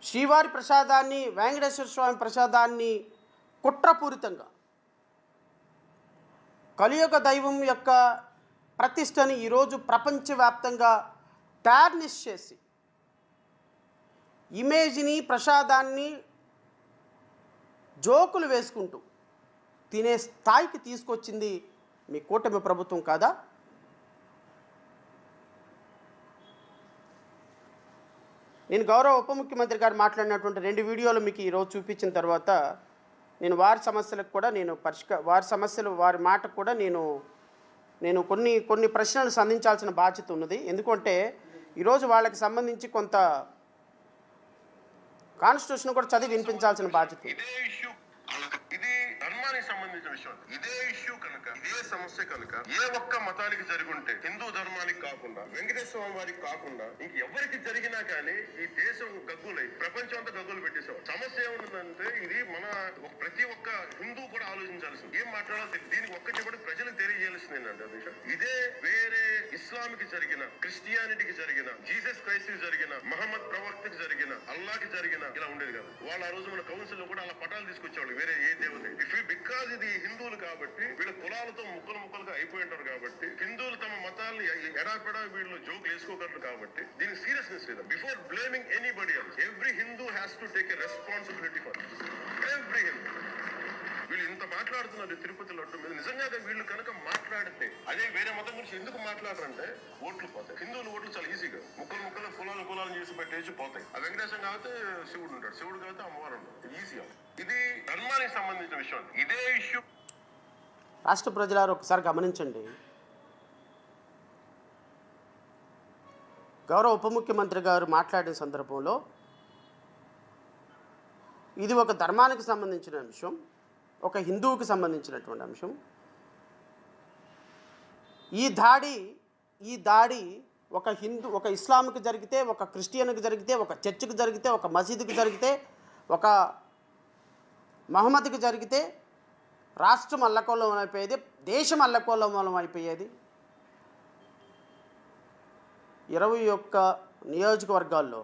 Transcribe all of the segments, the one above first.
శ్రీవారి ప్రసాదాన్ని, వెంకటేశ్వర స్వామి ప్రసాదాన్ని కుట్రపూరితంగా కలియుగ దైవం యొక్క ప్రతిష్టని ఈరోజు ప్రపంచవ్యాప్తంగా టార్నిష్ చేసి ఇమేజ్ని, ప్రసాదాన్ని జోకులు వేసుకుంటూ తినే స్థాయికి తీసుకొచ్చింది మీ కూటమి ప్రభుత్వం కాదా? నేను గౌరవ ఉప ముఖ్యమంత్రి గారు మాట్లాడినటువంటి 2 వీడియోలు మీకు ఈరోజు చూపించిన తర్వాత నేను వారి సమస్యలకు కూడా వారి మాటకు కూడా నేను కొన్ని ప్రశ్నలు సంధించాల్సిన బాధ్యత ఉన్నది. ఎందుకంటే ఈరోజు వాళ్ళకి సంబంధించి కొంత కాన్స్టిట్యూషన్ కూడా చదివి వినిపించాల్సిన బాధ్యత. సంబంధించిన విషయం ఇదే ఇష్యూ కనుక, ఇదే సమస్య కనుక ఏ ఒక్క మతానికి జరుగుంటే, హిందూ ధర్మానికి కాకుండా, వెంకటేశ్వర స్వామి వారికి కాకుండా ఇంకెవరికి జరిగినా కానీ ఈ దేశం గగ్గులై ప్రపంచం అంతా గగ్గులు పెట్టేసేవారు. సమస్య ఏముందంటే ఇది మన ప్రతి ఒక్క హిందూ కూడా ఆలోచించాల్సింది. ఏం మాట్లాడాలి దీనికి ఒక్క చెప్పటి ప్రజలకు తెలియజేయాల్సింది ఏంటంటే ఇదే వేరే ఇస్లాంకి జరిగిన, క్రిస్టియానిటీకి జరిగిన, జీసస్ క్రైస్ట్ కి జరిగిన, మహమ్మద్ ప్రవక్తకి జరిగిన, అల్లాకి జరిగిన ఇలా ఉండేది కాదు. వాళ్ళు ఆ రోజు మన కౌన్సిల్ లో కూడా అలా పటాలు తీసుకొచ్చేవాళ్ళు వేరే ఏ దేవత. బికాజ్ ఇది హిందువులు కాబట్టి వీళ్ళ కులాలతో ముక్కలుగా అయిపోయి ఉంటారు కాబట్టి, హిందువులు తమ మతాన్ని ఎడాపెడా వీళ్ళు జోకులు వేసుకోగలరు కాబట్టి దీనికి సీరియస్నెస్ లేదు. Before blaming anybody else, every Hindu has to take a responsibility for every Hindu. వీళ్ళు ఇంత మాట్లాడుతున్నారు తిరుపతి లడ్డు మీద. నిజంగా వీళ్ళు కనుక మాట్లాడితే, అదే వేరే మతం గురించి ఎందుకు మాట్లాడరంటే ఓట్లు పోతాయి. హిందువులు ఓట్లు చాలా ఈజీగా ముక్కలు కులాలను చేసి పెట్టేసి పోతాయి. ఆ వెంకటేశ్వరం కాబట్టి శివుడు ఉంటాడు, శివుడు కాబట్టి అమ్మవారు ఉంటాడు. ఈజీగా ఇది ధర్మానికి సంబంధించిన విషయం. ఇదే ఇష్యూ రాష్ట్ర ప్రజలారు ఒకసారి గమనించండి. గౌరవ ఉప ముఖ్యమంత్రి గారు మాట్లాడిన సందర్భంలో ఇది ఒక ధర్మానికి సంబంధించిన అంశం, ఒక హిందువుకి సంబంధించినటువంటి అంశం. ఈ దాడి ఒక ఇస్లాంకి జరిగితే, ఒక క్రిస్టియన్కి జరిగితే, ఒక చర్చికి జరిగితే, ఒక మసీదుకి జరిగితే, ఒక మహమ్మద్కి జరిగితే రాష్ట్రం అల్లకల్లోలం అయిపోయేది, దేశం అల్లకల్లోలం అయిపోయేది. 21 నియోజకవర్గాల్లో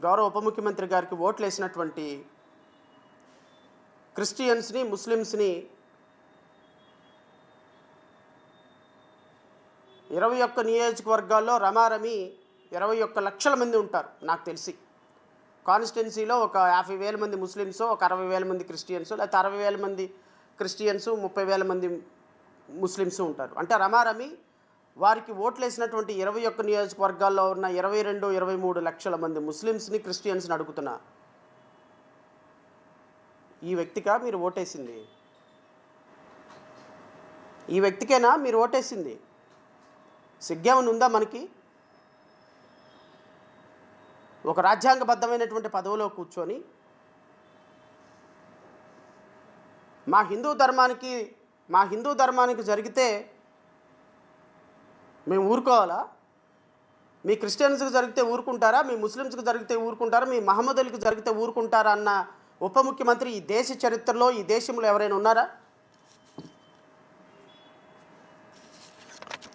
గౌరవ ఉప ముఖ్యమంత్రి గారికి ఓట్లు వేసినటువంటి క్రిస్టియన్స్ని, ముస్లిమ్స్ని 21 నియోజకవర్గాల్లో రమారమి 21 లక్షల మంది ఉంటారు నాకు తెలిసి. కాన్స్టిట్యున్సీలో ఒక 50,000 మంది ముస్లిమ్స్, ఒక 60,000 మంది క్రిస్టియన్స్, లేకపోతే 60,000 మంది క్రిస్టియన్స్, 30,000 మంది ముస్లిమ్స్ ఉంటారు. అంటే రమారమి వారికి ఓట్లు వేసినటువంటి 21 నియోజకవర్గాల్లో ఉన్న 22-23 లక్షల మంది ముస్లిమ్స్ని, క్రిస్టియన్స్ని అడుగుతున్నా, ఈ వ్యక్తికా మీరు ఓటేసింది? ఈ వ్యక్తికేనా మీరు ఓటేసింది? సిగ్గేమని ఉందా మనకి? ఒక రాజ్యాంగబద్ధమైనటువంటి పదవిలో కూర్చొని మా హిందూ ధర్మానికి జరిగితే మేము ఊరుకోవాలా? మీ క్రిస్టియన్స్కి జరిగితే ఊరుకుంటారా? మీ ముస్లిమ్స్కి జరిగితే ఊరుకుంటారా? మీ మహమ్మదులకి జరిగితే ఊరుకుంటారా అన్న ఉప ముఖ్యమంత్రి ఈ దేశ చరిత్రలో, ఈ దేశంలో ఎవరైనా ఉన్నారా?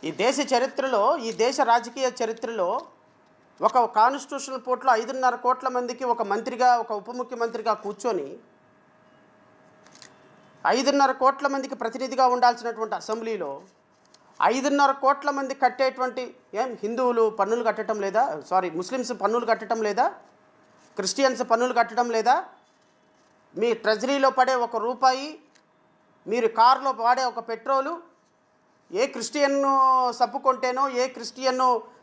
ఈ దేశ చరిత్రలో, ఈ దేశ రాజకీయ చరిత్రలో ఒక కాన్స్టిట్యూషనల్ పోర్టులో 5.5 కోట్ల మందికి ఒక మంత్రిగా, ఒక ఉప ముఖ్యమంత్రిగా కూర్చొని 5.5 కోట్ల మందికి ప్రతినిధిగా ఉండాల్సినటువంటి అసెంబ్లీలో 5.5 కోట్ల మంది కట్టేటువంటి హిందువులు పన్నులు కట్టడం లేదా? ముస్లిమ్స్ పన్నులు కట్టడం లేదా? క్రిస్టియన్స్ పన్నులు కట్టడం లేదా? మీ ట్రెజరీలో పడే 1 రూపాయి, మీరు కారులో వాడే 1 పెట్రోలు, ఏ క్రిస్టియన్ సబ్బు కొంటేనో, ఏ క్రిస్టియన్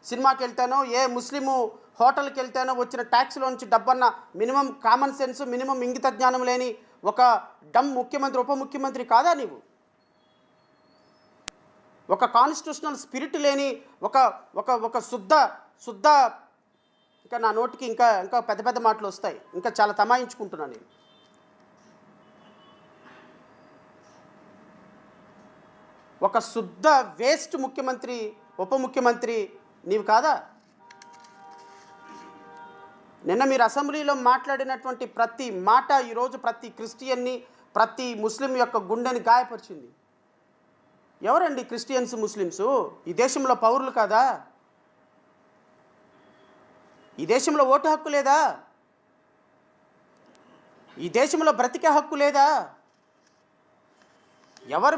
సినిమాకి వెళ్తానో, ఏ ముస్లిము హోటల్కి వెళ్తానో వచ్చిన ట్యాక్స్లోంచి డబ్బన్న మినిమం కామన్ సెన్స్, మినిమం ఇంగిత జ్ఞానం లేని ఒక ముఖ్యమంత్రి, ఉప ముఖ్యమంత్రి కాదా నీవు? ఒక కాన్స్టిట్యూషనల్ స్పిరిట్ లేని ఒక శుద్ధ ఇంకా నా నోటికి ఇంకా పెద్ద మాటలు వస్తాయి, ఇంకా చాలా తమాయించుకుంటున్నాను నేను. ఒక శుద్ధ వేస్ట్ ముఖ్యమంత్రి, ఉప ముఖ్యమంత్రి నీవు కాదా? నిన్న మీరు అసెంబ్లీలో మాట్లాడినటువంటి ప్రతి మాట ఈరోజు ప్రతి క్రిస్టియన్ని, ప్రతి ముస్లిం యొక్క గుండెని గాయపరిచింది. ఎవరండి క్రిస్టియన్స్, ముస్లిమ్స్? ఈ దేశంలో పౌరులు కాదా? ఈ దేశంలో ఓటు హక్కు లేదా? ఈ దేశంలో బ్రతికే హక్కు లేదా? ఎవరి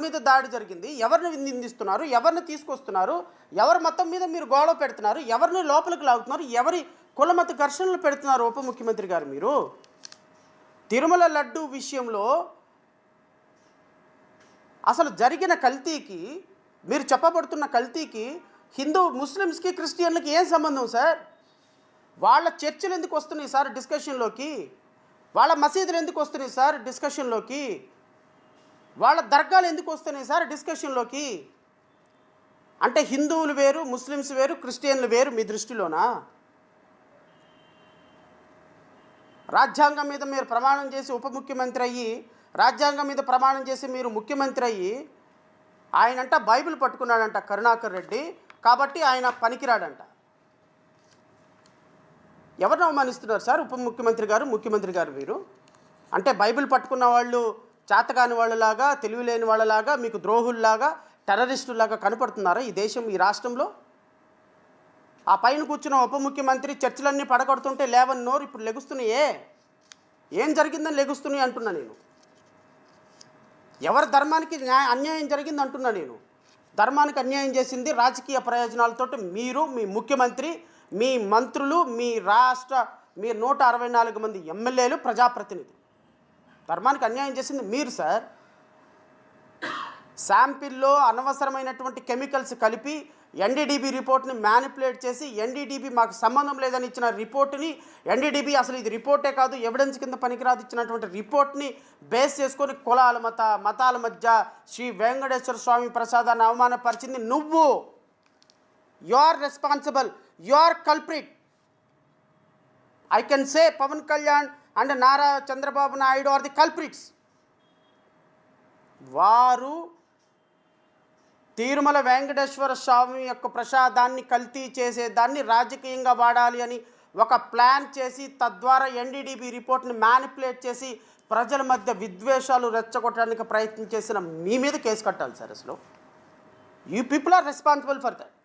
మీద దాడి జరిగింది, ఎవరిని నిందిస్తున్నారు, ఎవరిని తీసుకొస్తున్నారు, ఎవరి మొత్తం మీద మీరు గొడవ పెడుతున్నారు, ఎవరిని లోపలికి లాగుతున్నారు, ఎవరి కులమత ఘర్షణలు పెడుతున్నారు ఉప ముఖ్యమంత్రి గారు మీరు? తిరుమల లడ్డు విషయంలో అసలు జరిగిన కల్తీకి, మీరు చెప్పబడుతున్న కల్తీకి హిందూ ముస్లిమ్స్కి క్రిస్టియన్లకి ఏం సంబంధం సార్? వాళ్ళ చర్చలు ఎందుకు వస్తున్నాయి సార్ డిస్కషన్లోకి? వాళ్ళ మసీదులు ఎందుకు వస్తున్నాయి సార్ డిస్కషన్లోకి? వాళ్ళ దర్గాలు ఎందుకు వస్తున్నాయి సార్ డిస్కషన్లోకి? అంటే హిందువులు వేరు, ముస్లిమ్స్ వేరు, క్రిస్టియన్లు వేరు మీ దృష్టిలోనా? రాజ్యాంగం మీద మీరు ప్రమాణం చేసి ఉప ముఖ్యమంత్రి అయ్యి, రాజ్యాంగం మీద ప్రమాణం చేసి మీరు ముఖ్యమంత్రి అయ్యి, ఆయనంట బైబిల్ పట్టుకున్నాడంట కరుణాకర్ రెడ్డి, కాబట్టి ఆయన పనికిరాడంట. ఎవరిని అవమానిస్తున్నారు సార్ ఉప ముఖ్యమంత్రి గారు, ముఖ్యమంత్రి గారు మీరు? అంటే బైబిల్ పట్టుకున్న వాళ్ళు చేతకాని వాళ్ళలాగా, తెలివిలేని వాళ్ళలాగా, మీకు ద్రోహుల్లాగా, టెర్రరిస్టుల్లాగా కనపడుతున్నారా ఈ దేశం, ఈ రాష్ట్రంలో? ఆ పైన కూర్చున్న ఉప ముఖ్యమంత్రి చర్చలన్నీ పడగొడుతుంటే లేవని నోరు ఇప్పుడు లెగుస్తున్నాయే. ఏం జరిగిందని లెగుస్తున్నాయి అంటున్నా నేను. ఎవరి ధర్మానికి అన్యాయం జరిగింది అంటున్నా నేను. ధర్మానికి అన్యాయం చేసింది రాజకీయ ప్రయోజనాలతోటి మీరు, మీ ముఖ్యమంత్రి, మీ మంత్రులు, మీ 164 మంది ఎమ్మెల్యేలు, ప్రజాప్రతినిధులు. ధర్మానికి అన్యాయం చేసింది మీరు సార్. శాంపిల్లో అనవసరమైనటువంటి కెమికల్స్ కలిపి ఎన్డీడీబీ రిపోర్ట్ని మ్యానిపులేట్ చేసి, ఎన్డీడీబీ మాకు సంబంధం లేదని ఇచ్చిన రిపోర్ట్ని, ఎన్డీడీబీ అసలు ఇది రిపోర్టే కాదు ఎవిడెన్స్ కింద పనికిరాదు ఇచ్చినటువంటి రిపోర్ట్ని బేస్ చేసుకొని మతాల మధ్య శ్రీ వెంకటేశ్వర స్వామి ప్రసాదాన్ని అవమానపరిచింది నువ్వు. You are responsible, you are culprit. I can say Pawan Kalyan and Nara Chandrababu Naidu are the culprits. వారు తిరుమల వెంకటేశ్వర స్వామి యొక్క ప్రసాదాన్ని కల్తీ చేసేదాన్ని రాజకీయంగా వాడాలి అని ఒక ప్లాన్ చేసి, తద్వారా ఎన్డీడీబీ రిపోర్ట్ని మ్యానిపులేట్ చేసి ప్రజల మధ్య విద్వేషాలు రెచ్చగొట్టడానికి ప్రయత్నం చేసిన మీ మీద కేసు కట్టాలి సార్. అసలు you people are responsible for that.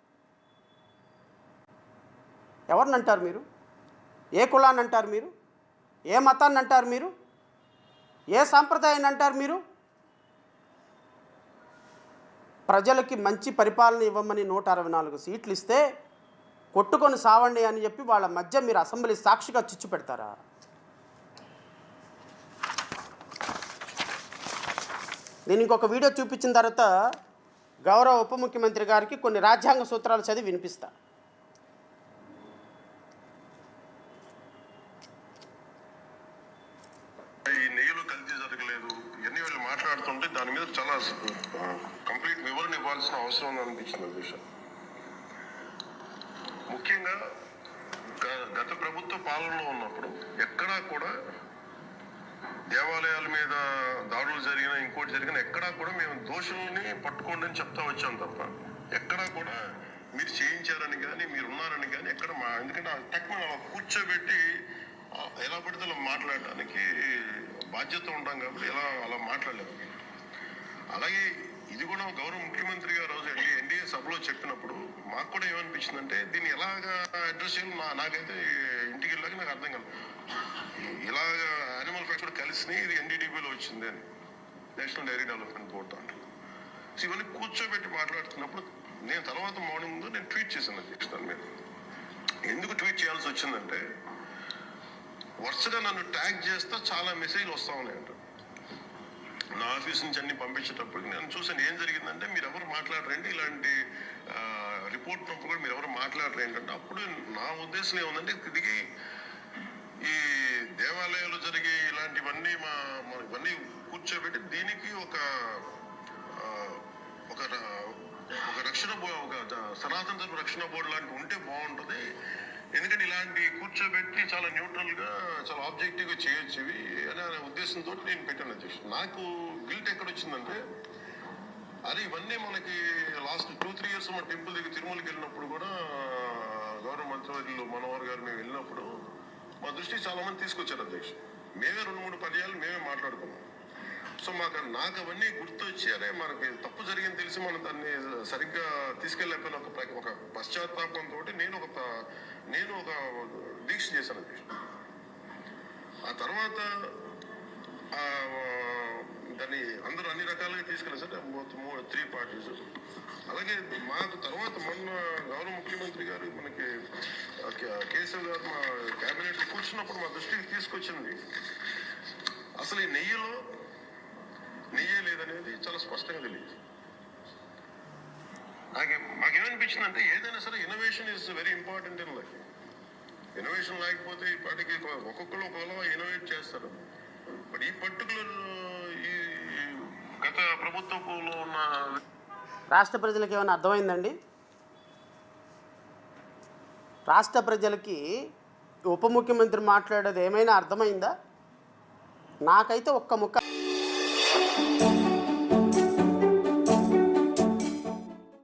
ఎవరిని అంటారు మీరు? ఏ కులాన్ని అంటారు మీరు? ఏ మతాన్ని అంటారు మీరు? ఏ సాంప్రదాయాన్ని అంటారు మీరు? ప్రజలకి మంచి పరిపాలన ఇవ్వమని 164 సీట్లు ఇస్తే కొట్టుకొని సావండి అని చెప్పి వాళ్ళ మధ్య మీరు అసెంబ్లీ సాక్షిగా చిచ్చు పెడతారా? నేను ఇంకొక వీడియో చూపించిన తర్వాత గౌరవ ఉప ముఖ్యమంత్రి గారికి కొన్ని రాజ్యాంగ సూత్రాలు చదివి వినిపిస్తా. ఈ నెయ్యిలో కల్తీ జరగలేదు ఇవన్నీ వీళ్ళు మాట్లాడుతుంటే దాని మీద చాలా కంప్లీట్ వివరణ ఇవ్వాల్సిన అవసరం ఉంది అనిపించింది అధ్యక్ష. ముఖ్యంగా గత ప్రభుత్వ పాలనలో ఉన్నప్పుడు ఎక్కడా కూడా దేవాలయాల మీద దాడులు జరిగిన, ఇంకోటి జరిగిన ఎక్కడా కూడా మేము దోషుల్ని పట్టుకోండి అని చెప్తా వచ్చాం తప్ప ఎక్కడా కూడా మీరు చేయించారని కానీ, మీరు ఉన్నారని కానీ ఎక్కడ ఎందుకంటే ఆ టెక్ను కూర్చోబెట్టి ఎలా పడితే అలా మాట్లాడడానికి బాధ్యత ఉంటాం కాబట్టి అలా మాట్లాడలేదు. అలాగే ఇది కూడా గౌరవ ముఖ్యమంత్రి గారు రోజు ఎన్డీఏ సభలో చెప్పినప్పుడు మాకు కూడా ఏమనిపించిందంటే దీన్ని ఎలాగా అడ్రస్ చేయాలి నాకైతే ఇంటికి వెళ్ళాక నాకు అర్థం కాదు. ఇలాగ యానిమల్ ఫ్యాక్స్ కూడా కలిసి ఇది ఎన్డీడీబీలో వచ్చింది అని, నేషనల్ డైరీ డెవలప్మెంట్ బోర్డు దాంట్లో. సో ఇవన్నీ కూర్చోబెట్టి మాట్లాడుతున్నప్పుడు నేను తర్వాత మార్నింగ్ నేను ట్వీట్ చేశాను దాని మీద. ఎందుకు ట్వీట్ చేయాల్సి వచ్చిందంటే వరుసగా నన్ను ట్యాగ్ చేస్తా చాలా మెసేజ్లు వస్తా ఉన్నాయంట. నా ఆఫీస్ నుంచి అన్ని పంపించేటప్పుడు నేను చూసాను ఏం జరిగిందంటే మీరు ఎవరు మాట్లాడరేంటి, ఇలాంటి రిపోర్ట్ నప్పుడు కూడా మీరు ఎవరు మాట్లాడరు ఏంటంటే, అప్పుడు నా ఉద్దేశం ఏముందంటే తిరిగి ఈ దేవాలయాలు జరిగే ఇలాంటివన్నీ ఇవన్నీ కూర్చోబెట్టి దీనికి ఒక రక్షణ ఒక సనాతన ధర్మ రక్షణ బోర్డు లాంటివి ఉంటే బాగుంటుంది. ఎందుకంటే ఇలాంటి కూర్చోబెట్టి చాలా న్యూట్రల్గా, చాలా ఆబ్జెక్టివ్గా చేయొచ్చు ఇవి అనే ఉద్దేశంతో నేను పెట్టాను అధ్యక్షుడు. నాకు గిల్ట్ ఎక్కడ వచ్చిందంటే, అదే ఇవన్నీ మనకి లాస్ట్ 2-3 years మన టెంపుల్ దగ్గర తిరుమలకి వెళ్ళినప్పుడు కూడా గౌరవ మంత్రివర్యులు మనోహర్ గారు మేము వెళ్ళినప్పుడు మా దృష్టికి చాలా మంది తీసుకొచ్చారు అధ్యక్షుడు. మేమే 2-3 పర్యాలు మేమే మాట్లాడుకున్నాం. సో నాకు అవన్నీ గుర్తొచ్చి అరే మనకి తప్పు జరిగింది తెలిసి మనం దాన్ని సరిగ్గా తీసుకెళ్ళకపోయిన ఒక పశ్చాత్తాపంతో నేను ఒక దీక్ష చేశాను అధ్యక్ష. ఆ తర్వాత దాన్ని అందరూ అన్ని రకాలుగా తీసుకెళ్ళారు సార్, 3 పార్టీస్. అలాగే మాకు తర్వాత మొన్న గౌరవ ముఖ్యమంత్రి గారు మనకి కేశవ్ గారు మా క్యాబినెట్లో కూర్చున్నప్పుడు మా దృష్టికి తీసుకొచ్చింది, అసలు ఈ నెయ్యే లేదనేది చాలా స్పష్టంగా తెలియదు. మాకేమనిపించింది అంటే ఏదైనా సరే innovation is very important in life. Innovation లేకపోతే ఈ పార్టీకి ఒక్కొక్కరు ఒకవేళ ఇన్నోవేట్ చేస్తారు. బట్ ఈ పర్టికులర్ ఈ గత ప్రభుత్వంలో ఉన్న రాష్ట్ర ప్రజలకు ఏమైనా అర్థమైందండి? రాష్ట్ర ప్రజలకి ఉప ముఖ్యమంత్రి మాట్లాడేది ఏమైనా అర్థమైందా? నాకైతే ఒక్క ముక్క